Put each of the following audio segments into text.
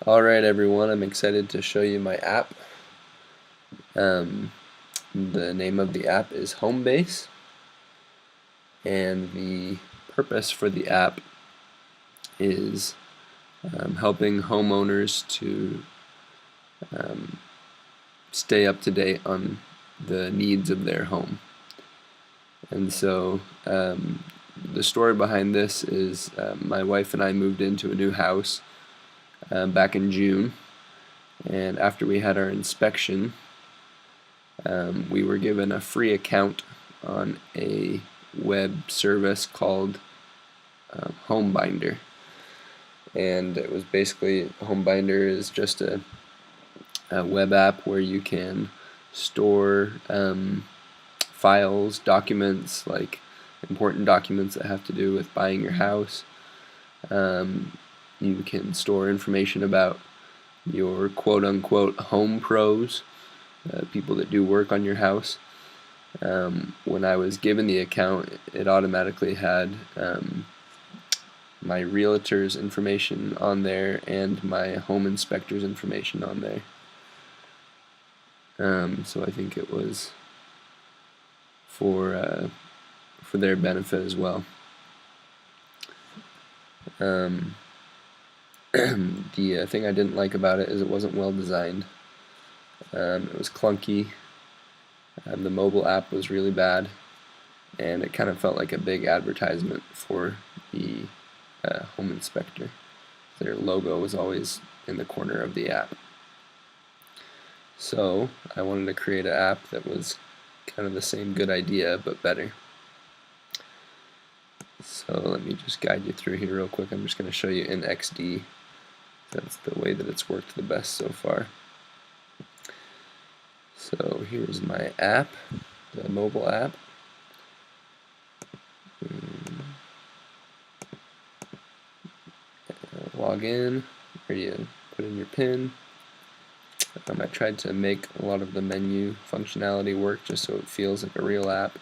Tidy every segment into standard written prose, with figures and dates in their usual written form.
Alright everyone, I'm excited to show you my app. The name of the app is Homebase, and the purpose for the app is helping homeowners to stay up to date on the needs of their home. And so the story behind this is my wife and I moved into a new house back in June, and after we had our inspection, we were given a free account on a web service called HomeBinder. And it was basically, HomeBinder is just a web app where you can store files, documents, like important documents that have to do with buying your house. You can store information about your quote-unquote home pros, people that do work on your house. When I was given the account, it automatically had my realtor's information on there and my home inspector's information on there. So I think it was for their benefit as well. The thing I didn't like about it is it wasn't well designed. It was clunky. The mobile app was really bad, and it kind of felt like a big advertisement for the home inspector. Their logo was always in the corner of the app. So I wanted to create an app that was kind of the same good idea but better. So let me just guide you through here real quick. I'm just going to show you in XD. That's the way that it's worked the best so far. So here's my app, the mobile app. Log in, where you put in your PIN. I tried to make a lot of the menu functionality work just so it feels like a real app.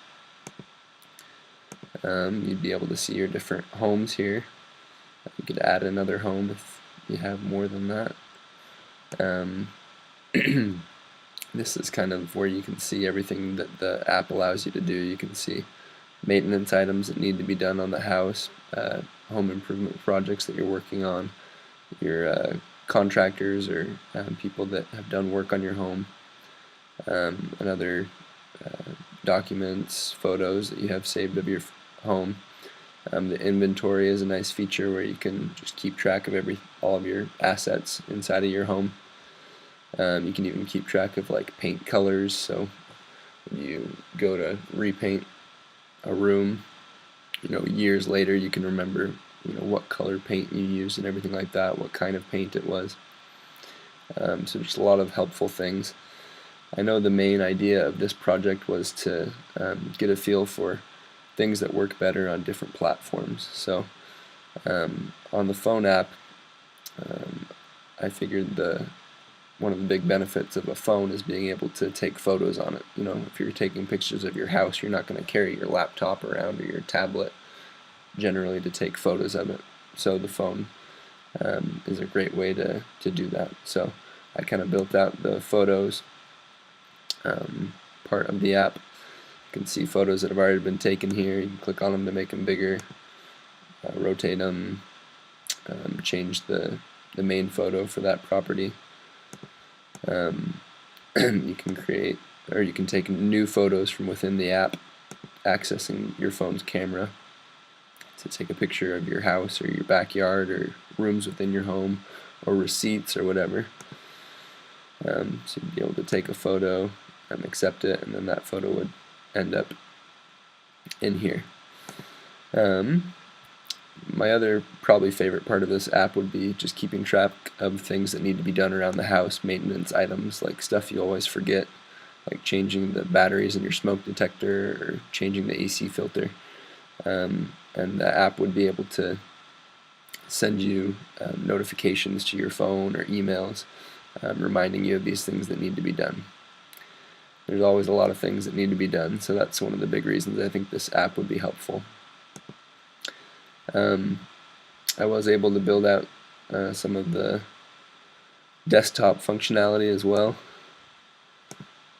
You'd be able to see your different homes here. You could add another home if you have more than that. This is kind of where you can see everything that the app allows you to do. You can see maintenance items that need to be done on the house, home improvement projects that you're working on, your contractors or people that have done work on your home, and other documents, photos that you have saved of your home. The inventory is a nice feature where you can just keep track of all of your assets inside of your home. You can even keep track of like paint colors, so when you go to repaint a room, years later you can remember what color paint you used and everything like that, what kind of paint it was. So just a lot of helpful things. I know the main idea of this project was to get a feel for things that work better on different platforms. So on the phone app, I figured one of the big benefits of a phone is being able to take photos on it. If you're taking pictures of your house, you're not going to carry your laptop around or your tablet generally to take photos of it. So the phone is a great way to do that. So I kind of built out the photos part of the app. You can see photos that have already been taken here. You can click on them to make them bigger, rotate them, change the main photo for that property. You can create, or you can take new photos from within the app, accessing your phone's camera to take a picture of your house or your backyard or rooms within your home or receipts or whatever. So you'd be able to take a photo, accept it, and then that photo would end up in here. My other probably favorite part of this app would be just keeping track of things that need to be done around the house, maintenance items, like stuff you always forget, like changing the batteries in your smoke detector or changing the AC filter. And the app would be able to send you notifications to your phone or emails reminding you of these things that need to be done. There's always a lot of things that need to be done, so that's one of the big reasons I think this app would be helpful. I was able to build out some of the desktop functionality as well.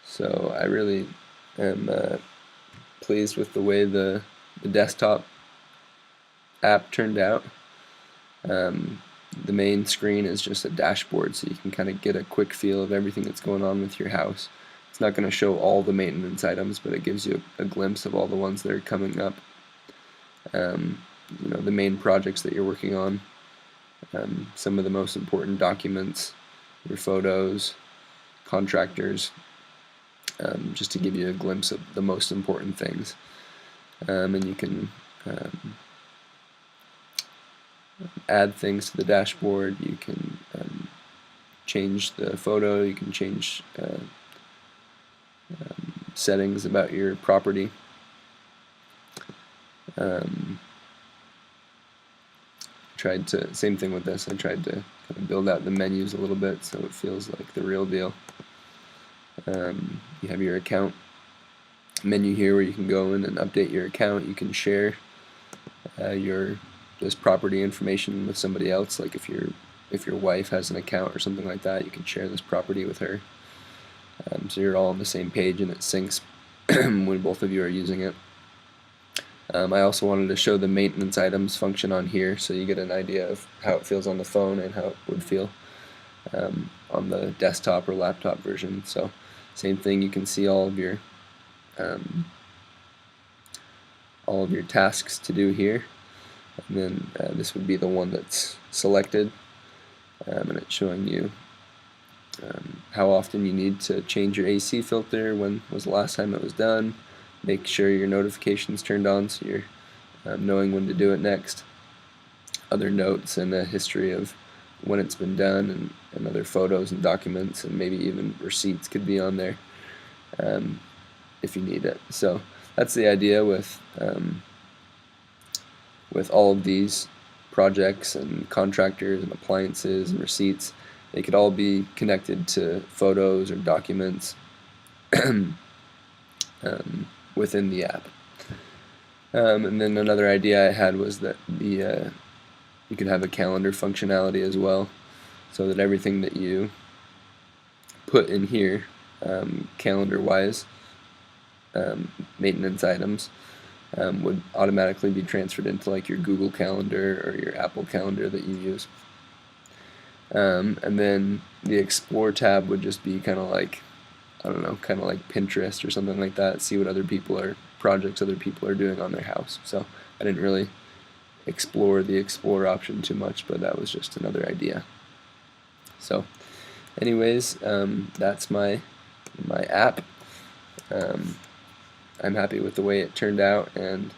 So I really am pleased with the way the desktop app turned out. The main screen is just a dashboard, so you can kind of get a quick feel of everything that's going on with your house. It's not going to show all the maintenance items, but it gives you a glimpse of all the ones that are coming up. You know, the main projects that you're working on, some of the most important documents, your photos, contractors, just to give you a glimpse of the most important things. And you can add things to the dashboard. You can change the photo. You can change settings about your property. Same thing with this, I tried to kind of build out the menus a little bit so it feels like the real deal. You have your account menu here where you can go in and update your account. You can share this property information with somebody else, like if your wife has an account or something like that, you can share this property with her. So you're all on the same page and it syncs when both of you are using it. I also wanted to show the maintenance items function on here so you get an idea of how it feels on the phone and how it would feel on the desktop or laptop version. So same thing, you can see all of your tasks to do here, and then this would be the one that's selected, and it's showing you how often you need to change your AC filter, when was the last time it was done. Make sure your notifications turned on so you're knowing when to do it next. Other notes and a history of when it's been done, and other photos and documents, and maybe even receipts could be on there if you need it. So that's the idea with all of these projects and contractors and appliances and receipts. They could all be connected to photos or documents within the app. And then another idea I had was that you could have a calendar functionality as well, so that everything that you put in here, calendar-wise, maintenance items, would automatically be transferred into like your Google Calendar or your Apple Calendar that you use. And then the Explore tab would just be kind of like, I don't know, kind of like Pinterest or something like that. See what projects other people are doing on their house. So I didn't really explore the Explore option too much, but that was just another idea. So anyways, that's my app. I'm happy with the way it turned out, and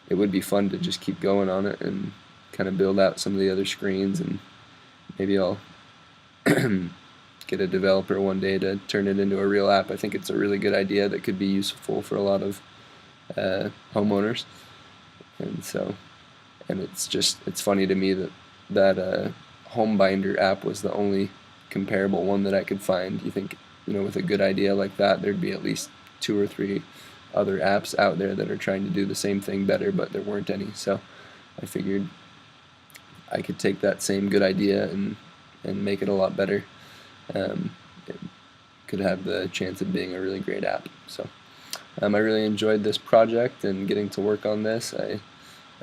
it would be fun to just keep going on it and kind of build out some of the other screens, and maybe I'll get a developer one day to turn it into a real app. I think it's a really good idea that could be useful for a lot of homeowners, and it's funny to me that HomeBinder app was the only comparable one that I could find. You think, with a good idea like that, there'd be at least 2 or 3 other apps out there that are trying to do the same thing better, but there weren't any. So I figured I could take that same good idea and make it a lot better. It could have the chance of being a really great app. So I really enjoyed this project and getting to work on this. I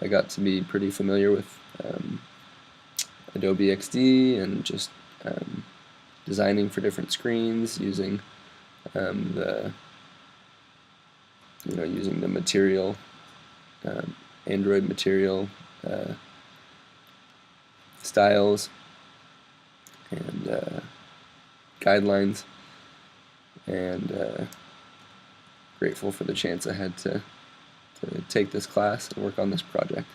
got to be pretty familiar with Adobe XD and just designing for different screens, using using the material, Android material styles and guidelines, and grateful for the chance I had to take this class and work on this project.